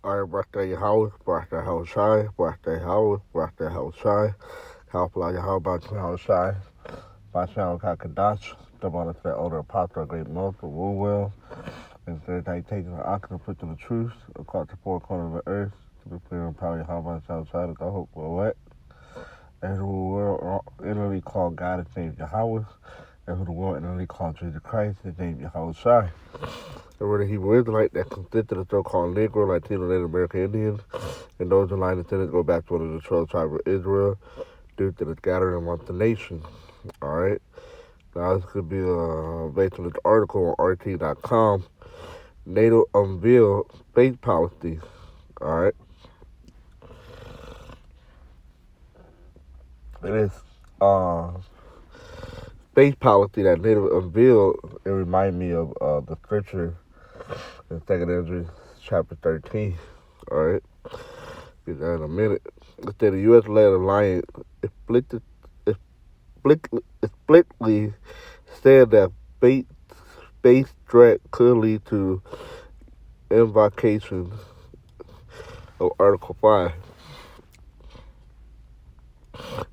Alright, birthday Yahweh, birthday Hoshai, birthday Yahweh, birthday Hoshai, Kalpala Yahweh, Hoshai, Bashal Kakadash, the one that's the older apostle, great multiple, woo will, and third day taking the ox and put to the truth, across the four corners of the earth, to be clear and power Yahweh, outside of the hope will what? And who the world inwardly called God is named Yahweh, and who the world inwardly called Jesus Christ is named Yahweh Shai. And were the Hebrew Israelite that consisted of so-called Negro, Latino, Native American Indians, and those in line descendants go back to one of the 12 tribes of Israel due to the scattering amongst the nation. All right. Now, this could be based on this article on RT.com. NATO unveils space policy. All right. It is space policy that NATO unveiled. It reminds me of the scripture in 2nd Ezra chapter 13. All right. Get that in a minute. It said the U.S.-led alliance explicitly said that space threat could lead to invocation of Article 5.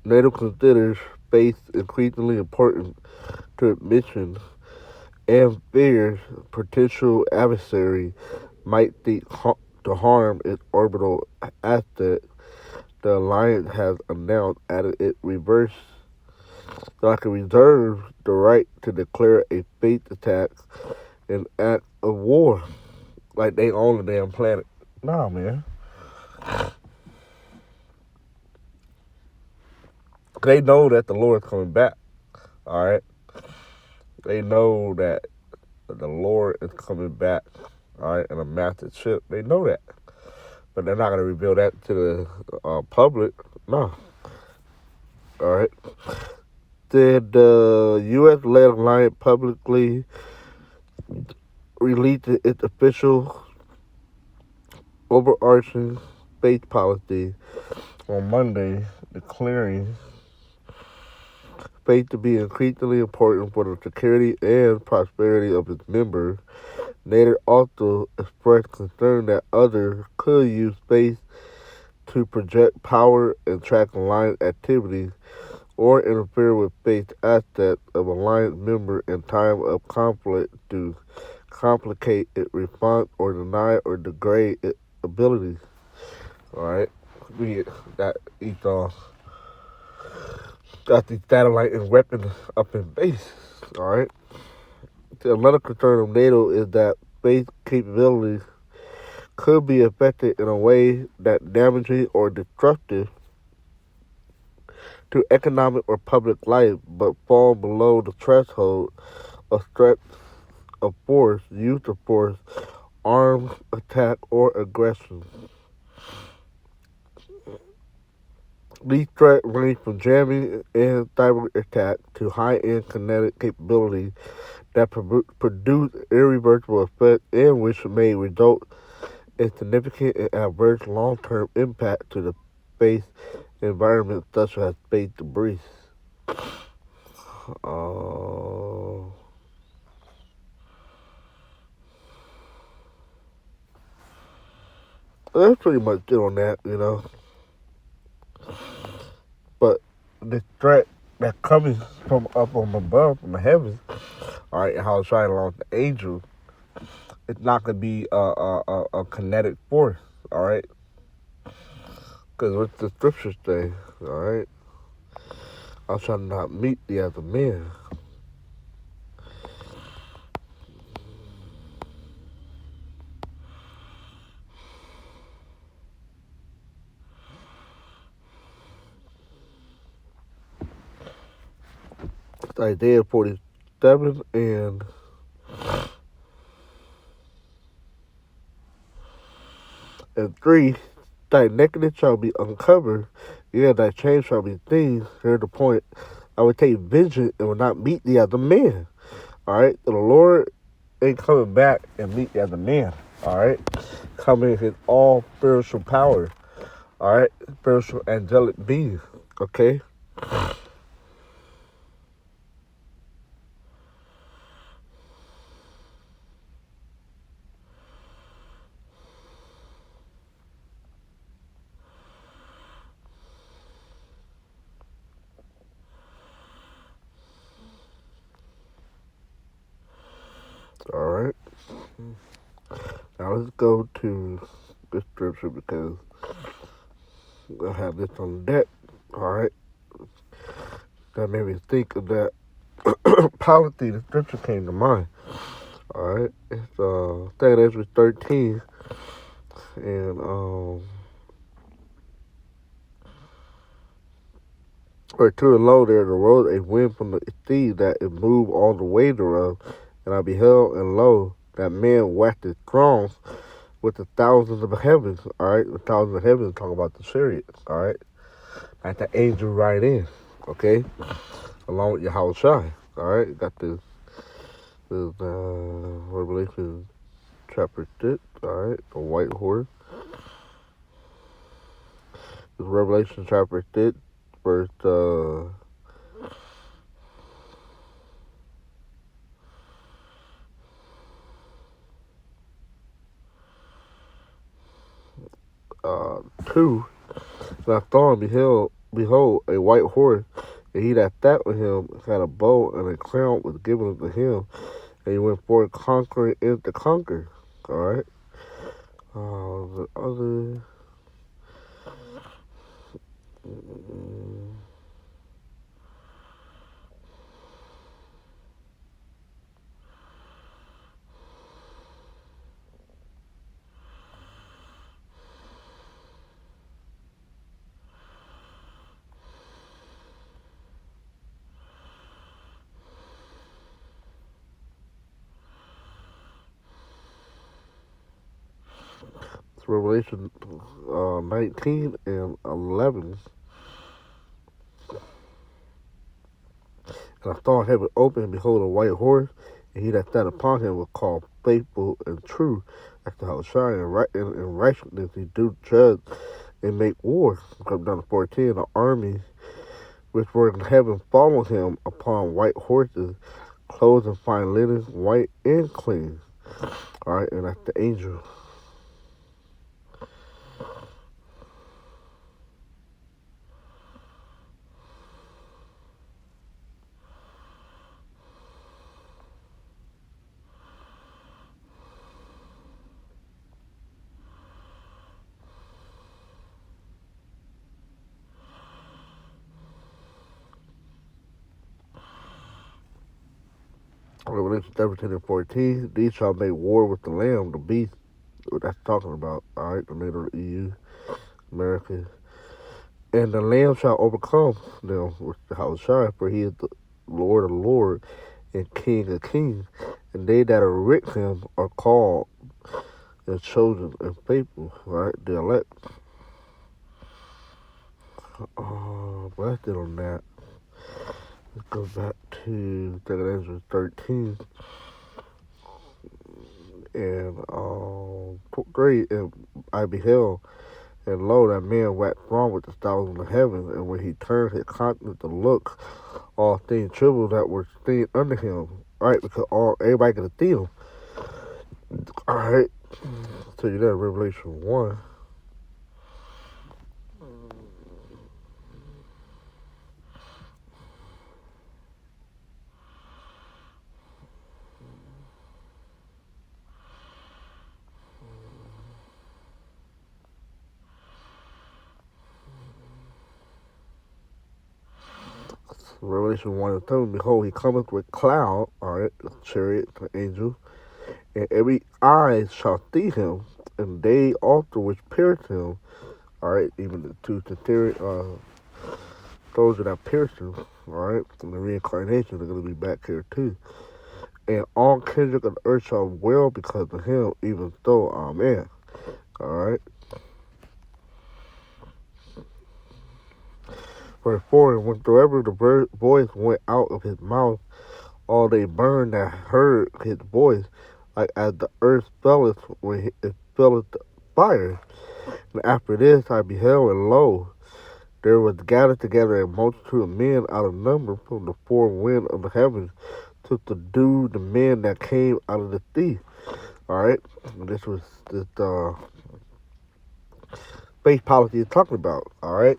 NATO considers space increasingly important to its mission and fears potential adversary might seek to harm its orbital asset. The alliance has announced that it reserves the right to declare a space attack an act of war, like they own the damn planet. Nah, man. They know that the Lord's coming back. All right. They know that the Lord is coming back. All right, in a massive ship. They know that, but they're not going to reveal that to the public. No. All right. Did the U.S.-led alliance publicly release its official overarching space policy on Monday, declaring space to be increasingly important for the security and prosperity of its members. NATO also expressed concern that others could use space to project power and track alliance activities or interfere with space assets of alliance members in time of conflict to complicate its response or deny or degrade its abilities. All right, we got the satellite and weapons up in base. All right. Another concern of NATO is that space capabilities could be affected in a way that damaging or destructive to economic or public life, but fall below the threshold of threat of force, use of force, armed attack, or aggression. These threats range from jamming and cyber attack to high-end kinetic capabilities that produce irreversible effects and which may result in significant and adverse long-term impact to the space environment, such as space debris. Uh, that's pretty much it on that, you know. But the threat that comes from up from above, from the heavens, all right, how it's trying to launch the angel, it's not going to be a kinetic force, all right? Because what the scriptures say, all right? I shall not meet thee as a man. It's Isaiah 47 and 3. Thy nakedness shall be uncovered, yeah, thy shame shall be seen. Here's the point. I will take vengeance and will not meet thee as a man. All right? So the Lord ain't coming back and meet thee as a man. All right? Coming in his all spiritual power. All right? Spiritual angelic being. Okay? All right. Now let's go to this scripture because I have this on deck. All right. That made me think of that polity. The scripture came to mind. All right. It's 2 Ezra 13, and or to and lo, there arose a wind from the sea that it moved all the way thereof, and I beheld, and lo, that man whacked his thrones with the thousands of heavens. All right, the thousands of heavens talking about the chariots. All right, like the angel right in. Okay, along with Yahweh Shai. All right, got this Revelation chapter 6. All right, the white horse. This Revelation chapter 6, verse 2. And I saw and behold, a white horse, and he that sat with him had a bow, and a crown was given unto him, and he went forth conquering and to conquer. All right. The other. It's Revelation 19 and 11. And I saw heaven open, and behold, a white horse, and he that sat upon him was called Faithful and True, after how shine and righteousness he do judge and make war. Come down to 14. The army which were in heaven followed him upon white horses, clothed in fine linen, white and clean. All right, and that's the angel. Revelation 17 and 14. These shall make war with the Lamb, the beast. What that's talking about. All right, the NATO, the EU, America. And the Lamb shall overcome them with the house shine, for he is the Lord of Lords and King of Kings. And they that are with him are called and chosen and faithful. All right, the elect. But that's it on that. Let's go back to 2 Ezra 13. And 3, and I beheld, and lo, that man waxed wrong with the stars in the heavens, and when he turned his countenance to look, all things trembled that were seen under him. Right, because everybody could see him. All right, so you that Revelation 1. Revelation 1 and 2, behold, he cometh with cloud, all right, the chariot, the angel, and every eye shall see him, and they also which pierced him, all right, even the two those that pierced him, all right, from the reincarnation, they're going to be back here too. And all kindred of the earth shall wail because of him, even so, amen. All right. Verse 4, and whensoever the voice went out of his mouth, all they burned that heard his voice, like as the earth felleth when it felleth the fire. And after this I beheld, and lo, there was gathered together a multitude of men out of number from the four winds of the heavens to subdue the men that came out of the sea. All right, and this was this space policy is talking about. All right,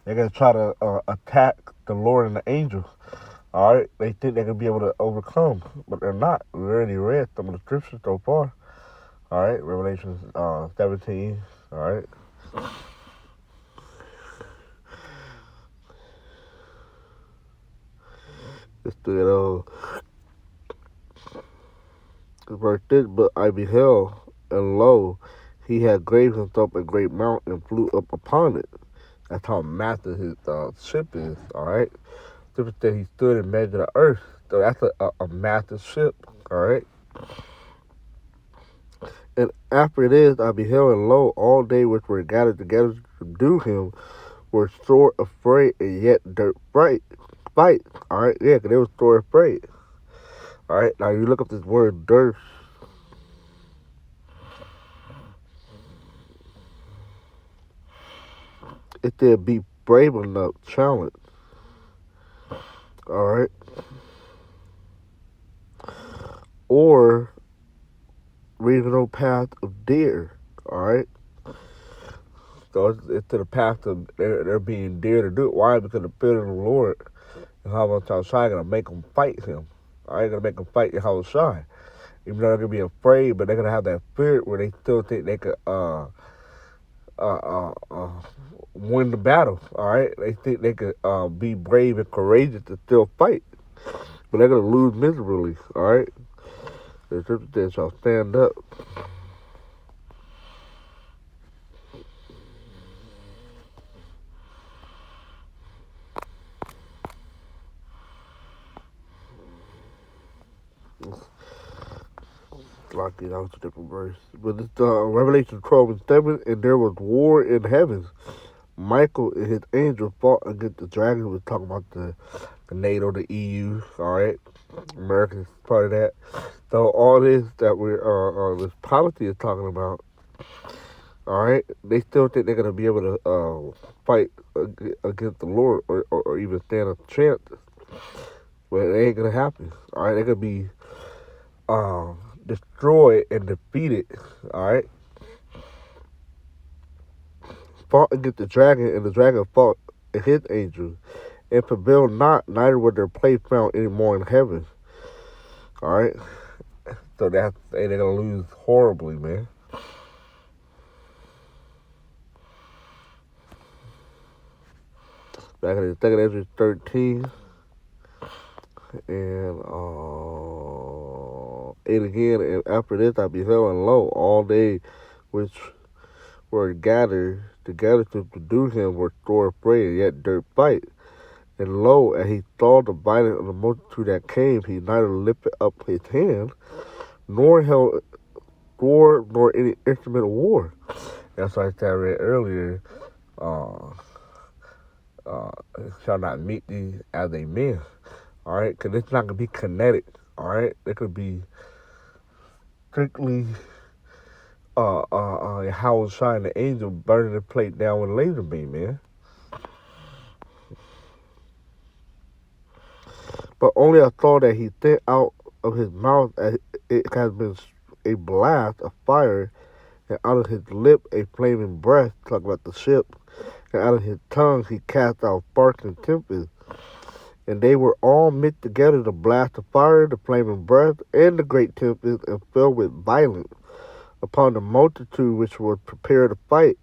they're gonna try to attack the Lord and the angels. All right, they think they can be able to overcome, but they're not. We already read some of the scriptures so far. All right, Revelation 17. All right. Let's do it. Verse 6, but I beheld, and lo, he had graved himself a great mountain and flew up upon it. That's how massive his ship is. All right. Scripture said he stood and measured the earth. So that's a massive ship. All right. And after this, I beheld, and lo, all they which were gathered together to do him were sore afraid and yet dirt fight. All right, yeah, because they were sore afraid. All right, now you look up this word dirt. It said be brave enough, challenge. All right, or regional path of deer. All right. So it's to the path of they're being dear to do it. Why? Because the fear of the Lord and how much Shai gonna make them fight him. I ain't gonna make them fight Yahweh Shai. Even though they're gonna be afraid, but they're gonna have that spirit where they still think they could win the battle. All right, they think they could be brave and courageous to still fight, but they're gonna lose miserably. All right, the scripture says, "Shall stand up." Lucky that was a different verse, but it's Revelation 12:7, and there was war in heaven. Michael and his angel fought against the dragon. We're talking about the NATO, the EU. All right, America's part of that. So all this that we're this policy is talking about. All right, they still think they're gonna be able to fight against the Lord or even stand a chance, but it ain't gonna happen. All right, they're gonna be destroyed and defeated. All right, fought against the dragon, and the dragon fought his angels, and prevailed not, neither was their place found anymore in heaven. All right, so they're gonna lose horribly, man. Back in the second Ezra 13, and again, and after this I beheld, and lo, all they which were gathered together to do him were sore afraid, and yet dirt fight. And lo, and he saw the violence of the multitude that came, he neither lifted up his hand, nor held sword, nor any instrument of war. That's why I read earlier, shall not meet thee as a man. All right, because it's not gonna be kinetic. All right, it could be strictly how shine the angel burning the plate down with a laser beam, man. But only I saw that he sent out of his mouth as it has been a blast of fire, and out of his lip a flaming breath, talking about the ship, and out of his tongue he cast out sparks and tempests. And they were all mixed together, the blast of fire, the flaming breath, and the great tempest, and fell with violence upon the multitude which were prepared to fight,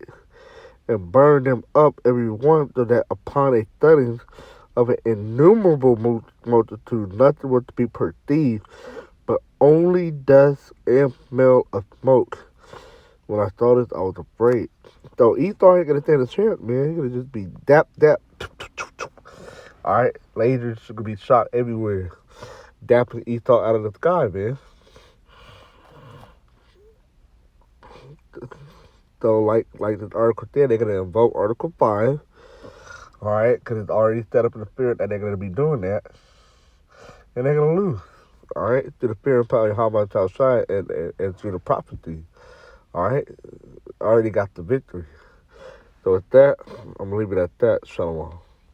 and burned them up every one, so that upon a sudden of an innumerable multitude nothing was to be perceived, but only dust and smell of smoke. When I saw this, I was afraid. So Esau ain't gonna stand a chance, man. He's gonna just be dap. All right, lasers are gonna be shot everywhere, dapping Esau out of the sky, man. So like this article said, they're gonna invoke Article 5. All right, because it's already set up in the spirit that they're gonna be doing that, and they're gonna lose. All right, through the fear and power of Haman outside and through the prophecy. All right, already got the victory. So with that, I'm gonna leave it at that. Shalom.